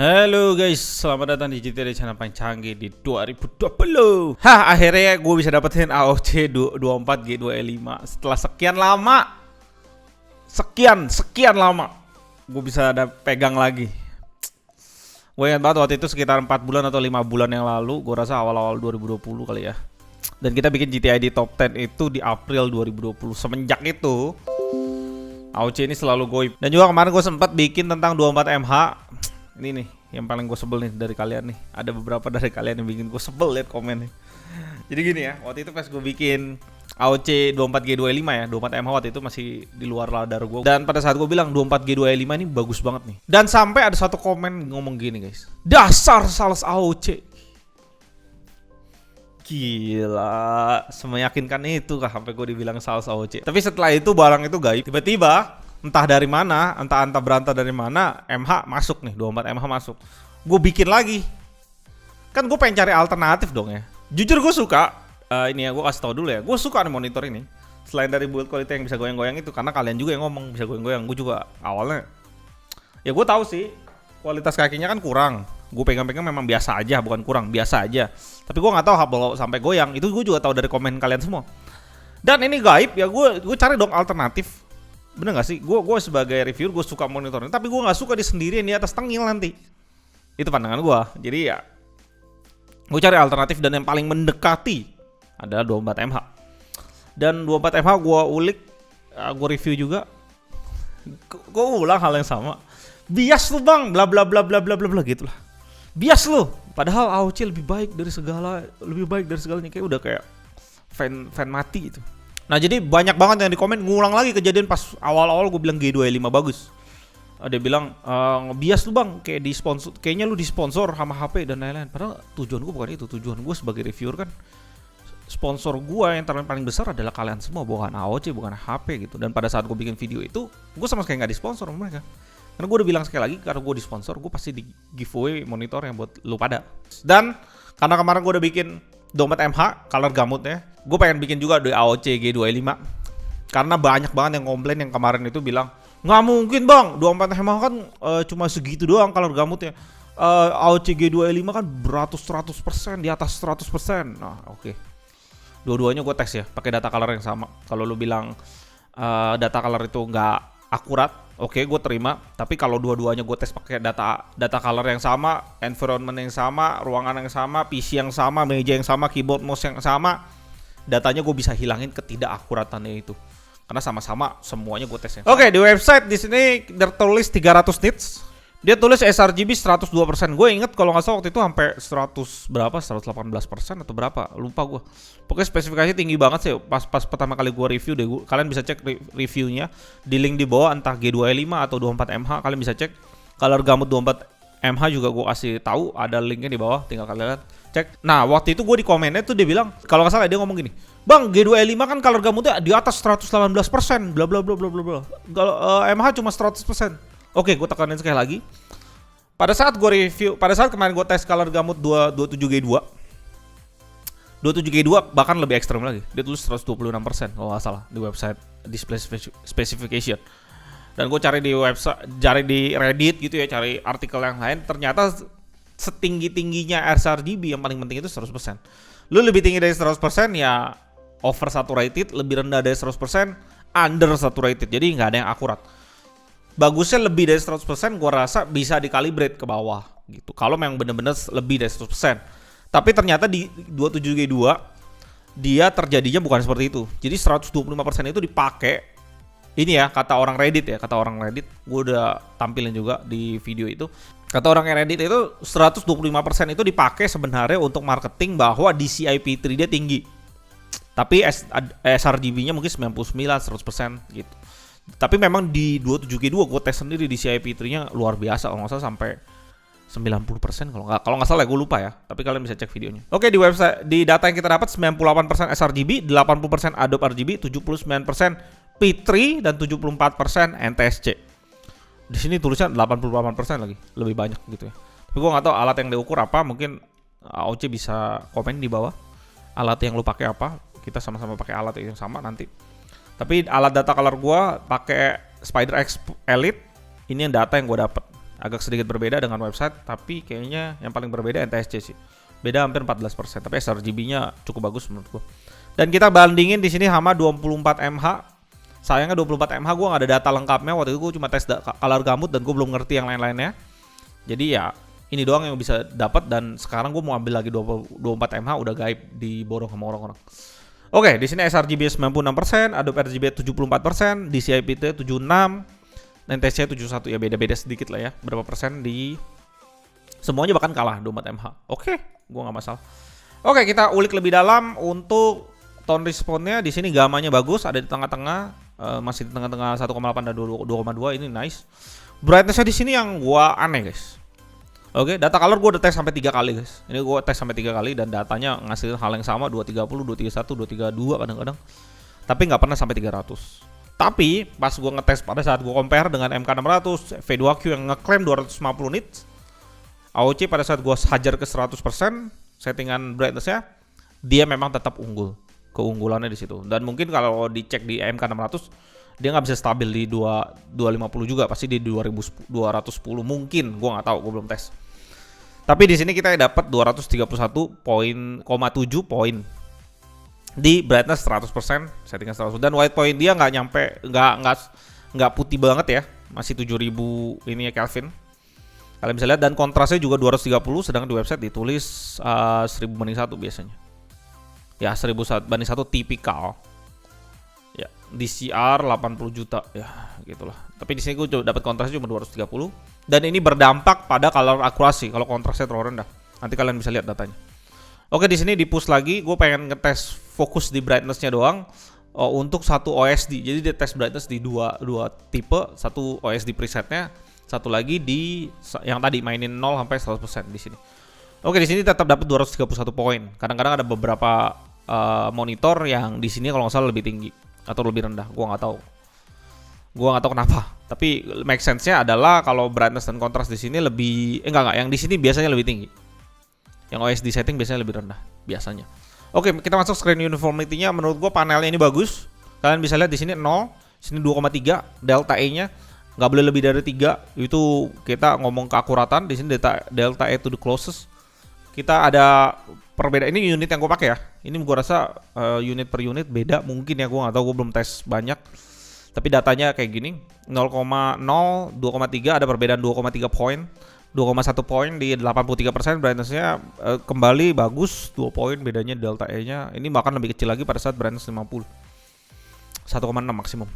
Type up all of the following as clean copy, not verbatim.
Halo guys, selamat datang di GTA channel paling canggih di 2020. Akhirnya gue bisa dapetin AOC 24G2E5 setelah sekian lama. Sekian lama gue bisa pegang lagi. Gue ingat banget waktu itu sekitar 4 bulan atau 5 bulan yang lalu. Gue rasa awal-awal 2020 kali ya. Dan kita bikin GTA di top 10 itu di April 2020. Semenjak itu AOC ini selalu goib. Dan juga kemarin gue sempat bikin tentang 24MH. Ini nih yang paling gue sebel nih dari kalian nih. Ada beberapa dari kalian yang bikin gue sebel liat komen nih. Jadi gini ya, waktu itu pas gue bikin AOC 24G25 ya, 24MH waktu itu masih di luar radar gue. Dan pada saat gue bilang 24G25 ini bagus banget nih. Dan sampai ada satu komen ngomong gini guys, dasar sales AOC. Gila, semeyakinkan itu kah sampai gue dibilang sales AOC. Tapi setelah itu barang itu gaib. Tiba-tiba entah dari mana, entah berantah dari mana, MH masuk nih, 24MH masuk. Gue bikin lagi. Kan gue pengen cari alternatif dong ya. Jujur gue suka, ini ya gue kasih tau dulu ya. Gue suka nih monitor ini. Selain dari build quality yang bisa goyang-goyang itu, karena kalian juga yang ngomong bisa goyang-goyang. Gue juga awalnya, ya gue tahu sih kualitas kakinya kan kurang. Gue pegang-pegang memang biasa aja, bukan kurang, biasa aja. Tapi gue nggak tahu kalau sampai goyang. Itu gue juga tahu dari komen kalian semua. Dan ini gaib ya, gue cari dong alternatif. Bener gak sih? Gue sebagai reviewer gue suka monitornya, tapi gue gak suka di sendirian di atas tengil nanti. Itu pandangan gue. Jadi ya gue cari alternatif dan yang paling mendekati adalah 24MH. Dan 24MH gue ulik, gue review juga. Gue ulang hal yang sama. Bias lu bang, bla bla bla bla bla bla gitu lah. Bias lu. Padahal AOC lebih baik dari segalanya. Kayak udah kayak fan mati gitu. Nah jadi banyak banget yang di komen ngulang lagi kejadian pas awal-awal gue bilang G25 bagus. Dia bilang bias lu bang, kayak kayaknya lu disponsor sama HP dan lain-lain. Padahal tujuan gue bukan itu. Tujuan gue sebagai reviewer kan, sponsor gue yang paling besar adalah kalian semua, bukan AOC, bukan HP gitu. Dan pada saat gue bikin video itu, gue sama sekali nggak disponsor sama mereka. Karena gue udah bilang sekali lagi, karena gue disponsor, gue pasti di giveaway monitor yang buat lu pada. Dan karena kemarin gue udah bikin 24MH color gamutnya, gue pengen bikin juga di AOC G25. Karena banyak banget yang komplain yang kemarin itu bilang, nggak mungkin bang, 24MH kan cuma segitu doang color gamutnya. AOC G25 kan beratus-ratus persen, di atas 100%. Nah oke. Dua-duanya gue tes ya, pakai data color yang sama. Kalau lu bilang data color itu nggak akurat, oke, gue terima. Tapi kalau dua-duanya gue tes pakai data color yang sama, environment yang sama, ruangan yang sama, PC yang sama, meja yang sama, keyboard mouse yang sama, datanya gue bisa hilangin ketidakakuratannya itu. Karena sama-sama semuanya gue tes. Oke, di website di sini tertulis 300 nits. Dia tulis sRGB 102%. Gue inget kalau nggak salah waktu itu sampai 100 berapa, 118% atau berapa, lupa gue. Pokoknya spesifikasi tinggi banget sih. Pas pertama kali gue review deh, kalian bisa cek reviewnya di link di bawah, entah G25 atau 24MH, kalian bisa cek. Color gamut 24MH juga gue kasih tahu, ada linknya di bawah, tinggal kalian cek. Nah waktu itu gue di komennya tuh dia bilang, kalau nggak salah dia ngomong gini, bang G2E5 kan color gamutnya di atas 118%, bla bla bla bla bla bla. Kalau MH cuma 100%. Oke, gue tekanin sekali lagi. Pada saat kemarin gue tes color gamut 27G2 bahkan lebih ekstrem lagi. Dia tulis 126% kalau nggak salah di website display specification. Dan gue cari di website, cari di Reddit gitu ya, cari artikel yang lain. Ternyata setinggi-tingginya sRGB yang paling penting itu 100%. Lu lebih tinggi dari 100% ya oversaturated, lebih rendah dari 100% undersaturated. Jadi nggak ada yang akurat. Bagusnya lebih dari 100%, gue rasa bisa dikalibrate ke bawah gitu. Kalau memang bener-bener lebih dari 100%. Tapi ternyata di 27G2 dia terjadinya bukan seperti itu. Jadi 125% itu dipakai. Ini ya kata orang Reddit ya, gue udah tampilin juga di video itu. Kata orang Reddit itu 125% itu dipakai sebenarnya untuk marketing bahwa DCI-P3 dia tinggi. Tapi sRGB-nya mungkin 99, 100% gitu. Tapi memang di 27G2 gue tes sendiri di CI-P3-nya luar biasa, kalau nggak salah sampai 90% kalau nggak salah ya, gue lupa ya. Tapi kalian bisa cek videonya. Oke, di website, di data yang kita dapat 98% sRGB, 80% Adobe RGB, 79% P3 dan 74% NTSC. Di sini tulisnya 88% lagi, lebih banyak gitu ya. Tapi gue nggak tahu alat yang diukur apa, mungkin AOC bisa komen di bawah. Alat yang lu pakai apa? Kita sama-sama pakai alat yang sama nanti. Tapi alat data color gue pakai SpiderX Elite. Ini yang data yang gue dapet. agak sedikit berbeda dengan website, tapi kayaknya yang paling berbeda NTSC sih. Beda hampir 14%, tapi sRGB-nya cukup bagus menurut gua. Dan kita bandingin di sini sama 24 mH. Sayangnya 24 mH gua nggak ada data lengkapnya. Waktu itu gua cuma tes color gamut dan gua belum ngerti yang lain-lainnya. Jadi ya ini doang yang bisa dapat, dan sekarang gua mau ambil lagi 24 mH udah gaib diborong sama orang-orang. Oke, di sini sRGB 96%, Adobe RGB 74%, DCI-P76, NTSC 71, ya beda-beda sedikit lah ya, berapa persen di semuanya bahkan kalah 24 mH. Oke, gua nggak masalah. Oke, kita ulik lebih dalam untuk tone response-nya. Di sini gamanya bagus, ada di tengah-tengah, masih di tengah-tengah 1,8 dan 2,2, ini nice. Brightness-nya di sini yang gua aneh, guys. Oke, data color gue udah tes sampai 3 kali, guys. Ini gue tes sampai 3 kali dan datanya ngasilin hal yang sama, 230, 231, 232 kadang-kadang. Tapi nggak pernah sampai 300. Tapi pas gue ngetes pada saat gue compare dengan MK600, V2Q yang ngeklaim 250 nits, AOC pada saat gue hajar ke 100% settingan brightness-nya, dia memang tetap unggul. Keunggulannya di situ. Dan mungkin kalau dicek di MK600, dia nggak bisa stabil di 250 juga, pasti di 210 mungkin, gue nggak tahu, gue belum tes. Tapi di sini kita dapat 231,7 poin di brightness 100%, settingan 100%, dan white point dia nggak nyampe, nggak putih banget ya, masih 7000 ini ya Kelvin. Kalian bisa lihat, dan kontrasnya juga 230, sedangkan di website ditulis 1000/1 biasanya. Ya 1000/1 tipikal. Ya, DCR 80 juta ya gitulah. Tapi di sini gue dapat kontrasnya cuma 230, dan ini berdampak pada color akurasi kalau kontrasnya terlalu rendah. Nanti kalian bisa lihat datanya. Oke, di sini di push lagi, gue pengen ngetes fokus di brightness-nya doang untuk satu OSD. Jadi dia tes brightness di dua tipe, satu OSD presetnya, satu lagi di yang tadi mainin 0 sampai 100% di sini. Oke, di sini tetap dapat 231 poin. Kadang-kadang ada beberapa monitor yang di sini kalau nggak salah lebih tinggi atau lebih rendah, gua nggak tahu kenapa. Tapi make sense-nya adalah kalau brightness dan kontras di sini lebih enggak, yang di sini biasanya lebih tinggi. Yang OSD setting biasanya lebih rendah biasanya. Oke, kita masuk screen uniformity-nya. Menurut gua panelnya ini bagus. Kalian bisa lihat di sini 0, sini 2,3, delta E-nya nggak boleh lebih dari 3. Itu kita ngomong keakuratan. Di sini delta E to the closest. Kita ada perbedaan, ini unit yang gue pakai ya. Ini gue rasa unit per unit beda mungkin ya, gue nggak tahu, gue belum tes banyak. Tapi datanya kayak gini, 0,0, 2,3 ada perbedaan 2,3 poin, 2,1 poin di 83%, brightness-nya kembali bagus, 2 poin bedanya delta E-nya. Ini bahkan lebih kecil lagi pada saat brightness 50, 1,6 maksimum.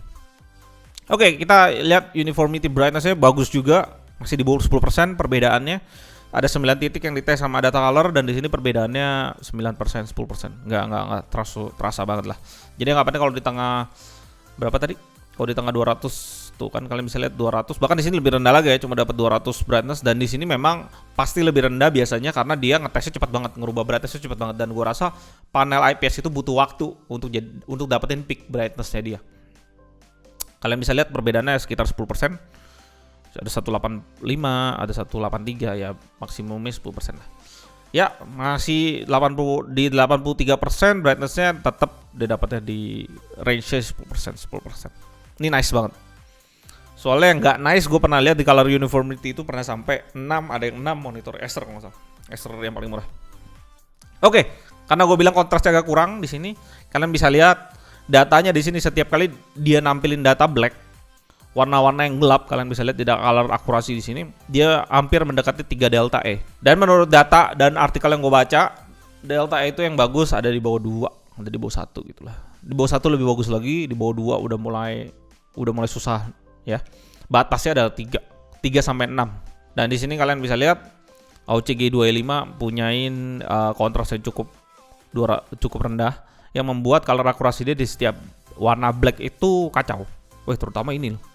Oke, kita lihat uniformity brightness-nya bagus juga, masih di bawah 10% perbedaannya. Ada 9 titik yang dites sama data color, dan di sini perbedaannya 9%, 10%. Nggak terasa banget lah. Jadi nggak apa-apa kalau di tengah berapa tadi? Kalau di tengah 200 tuh kan kalian bisa lihat 200. Bahkan di sini lebih rendah lagi ya, cuma dapat 200 brightness, dan di sini memang pasti lebih rendah biasanya karena dia ngetesnya cepat banget, ngerubah brightnessnya cepat banget, dan gua rasa panel IPS itu butuh waktu untuk dapetin peak brightness-nya dia. Kalian bisa lihat perbedaannya sekitar 10%. Ada 185, ada 183, ya maksimumnya 10% lah. Ya, masih 83%, brightness-nya tetap dia dapatnya di range-nya 10%. Ini nice banget. Soalnya yang nggak nice, gue pernah lihat di color uniformity itu pernah sampai 6, ada yang 6 monitor Acer kalau nggak salah. Acer yang paling murah. Oke, karena gue bilang kontrasnya agak kurang di sini, kalian bisa lihat datanya di sini setiap kali dia nampilin data black, warna-warna yang gelap, kalian bisa lihat di color akurasi di sini, dia hampir mendekati 3 delta E. Dan menurut data dan artikel yang gue baca, delta E itu yang bagus ada di bawah 2, ada di bawah 1 gitulah. Di bawah 1 lebih bagus lagi, di bawah 2 udah mulai susah ya. Batasnya ada 3 sampai 6. Dan di sini kalian bisa lihat AOC G2E5 punyain kontras yang cukup rendah, yang membuat color akurasi dia di setiap warna black itu kacau. Wah, terutama ini loh.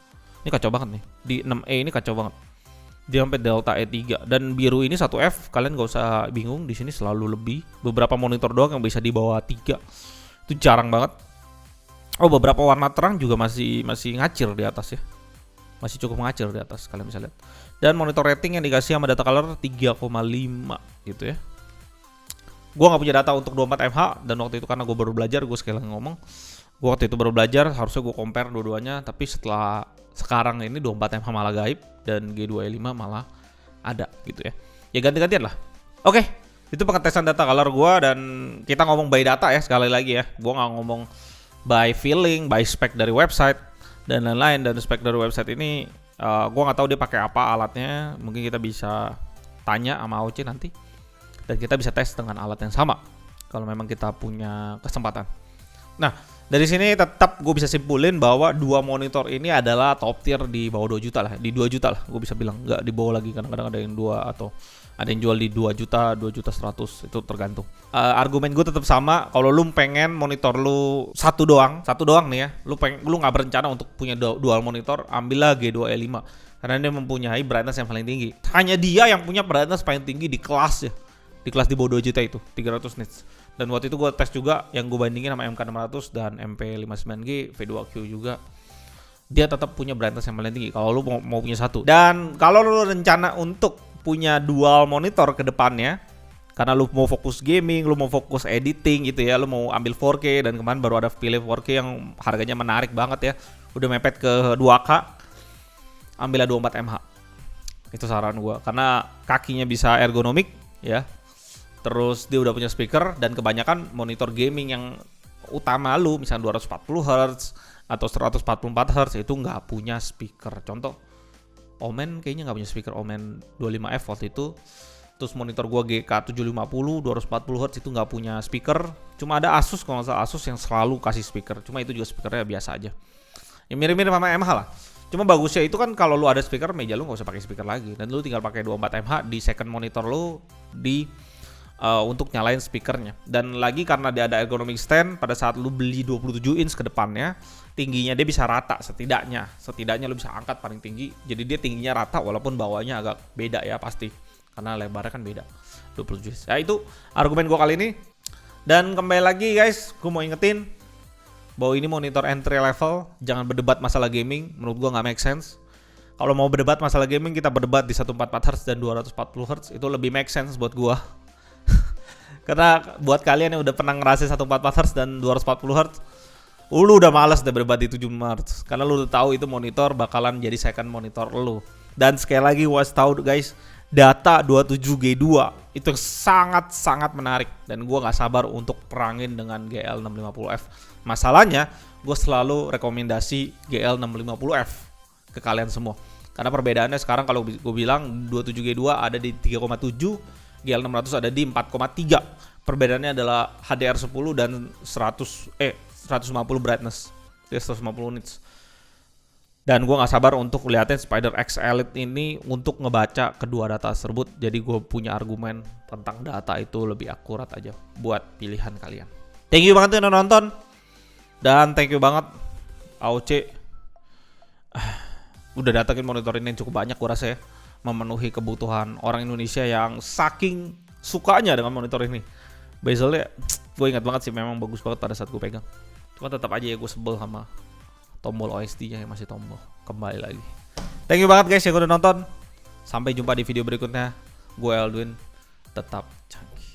Ini kacau banget nih. Di 6E ini kacau banget. Dia sampai delta E3, dan biru ini 1F, kalian gak usah bingung, di sini selalu lebih. Beberapa monitor doang yang bisa di bawah 3. Itu jarang banget. Oh, beberapa warna terang juga masih ngacir di atas ya. Masih cukup ngacir di atas, kalian bisa lihat. Dan monitor rating yang dikasih sama data color 3,5 gitu ya. Gua nggak punya data untuk 24 mH, dan waktu itu karena gue baru belajar, gue sekali lagi ngomong, Gue waktu itu baru belajar, harusnya gue compare dua-duanya, tapi setelah sekarang ini 24 mAh malah gaib dan G2E5 malah ada gitu ya. Ya ganti-gantian lah. Oke, itu pengetesan data color gue, dan kita ngomong by data ya sekali lagi ya. Gue nggak ngomong by feeling, by spec dari website dan lain-lain. Dan spek dari website ini gue nggak tahu dia pakai apa alatnya. Mungkin kita bisa tanya sama AOC nanti, dan kita bisa tes dengan alat yang sama kalau memang kita punya kesempatan. Nah, dari sini tetap gue bisa simpulin bahwa dua monitor ini adalah top tier di bawah 2 juta lah, di 2 juta lah gue bisa bilang, nggak di bawah lagi. Kadang-kadang ada yang 2 atau ada yang jual di 2 juta, 2 juta 100, itu tergantung. Argumen gue tetap sama, kalau lu pengen monitor lu satu doang nih ya, lu nggak berencana untuk punya dual monitor, ambillah G2E5 karena dia mempunyai brightness yang paling tinggi. Hanya dia yang punya brightness paling tinggi di kelas ya, di kelas di bawah 2 juta itu, 300 nits. Dan waktu itu gue tes juga, yang gue bandingin sama MK600 dan MP59G V2Q juga, dia tetap punya brightness yang paling tinggi kalau lu mau punya satu. Dan kalau lu rencana untuk punya dual monitor ke depannya, karena lu mau fokus gaming, lu mau fokus editing gitu ya, lu mau ambil 4K, dan kemarin baru ada pilih 4K yang harganya menarik banget ya, udah mepet ke 2K, ambillah 24 mAh. Itu saran gue, karena kakinya bisa ergonomik ya. Terus dia udah punya speaker, dan kebanyakan monitor gaming yang utama lu misalnya 240 Hz atau 144 Hz itu nggak punya speaker. Contoh Omen kayaknya nggak punya speaker, Omen 25F waktu itu. Terus monitor gua GK750 240 Hz itu nggak punya speaker. Cuma ada Asus, kalau nggak salah Asus yang selalu kasih speaker. Cuma itu juga speakernya biasa aja. Ya mirip-mirip sama MH lah. Cuma bagusnya itu kan kalau lu ada speaker, meja lu nggak usah pakai speaker lagi, dan lu tinggal pakai 24 mAh di second monitor lu di untuk nyalain speakernya. Dan lagi karena dia ada ergonomic stand, pada saat lu beli 27 inch ke depannya, tingginya dia bisa rata setidaknya lu bisa angkat paling tinggi. Jadi dia tingginya rata walaupun bawahnya agak beda ya pasti, karena lebarnya kan beda 27 inch. Ya itu argumen gua kali ini. Dan kembali lagi guys, gua mau ingetin bahwa ini monitor entry level, jangan berdebat masalah gaming, menurut gua nggak make sense. Kalau mau berdebat masalah gaming, kita berdebat di 144 Hz dan 240 Hz, itu lebih make sense buat gua. Karena buat kalian yang udah pernah ngerasain 144 Hz dan 240 Hz, lu udah males deh berdebat di 75 Hz, karena lu udah tahu itu monitor bakalan jadi second monitor lu. Dan sekali lagi gua tahu guys, data 27G2 itu sangat-sangat menarik, dan gua nggak sabar untuk perangin dengan GL650F. Masalahnya gua selalu rekomendasi GL650F ke kalian semua, karena perbedaannya sekarang kalau gue bilang 27G2 ada di 3,7, GL600 ada di 4,3. Perbedaannya adalah HDR10 dan 150 brightness, 150 nits. Dan gue nggak sabar untuk liatin Spider X Elite ini untuk ngebaca kedua data tersebut. Jadi gue punya argumen tentang data itu lebih akurat aja buat pilihan kalian. Thank you banget udah nonton, dan thank you banget AOC udah datengin monitor ini yang cukup banyak gue rasa ya, memenuhi kebutuhan orang Indonesia yang saking sukanya dengan monitor ini. Bezelnya gue ingat banget sih, memang bagus banget pada saat gue pegang. Cuma tetap aja ya gue sebel sama tombol OSD-nya yang masih tombol. Kembali lagi. Thank you banget guys yang udah nonton. Sampai jumpa di video berikutnya. Gue Aldwin, tetap canggih.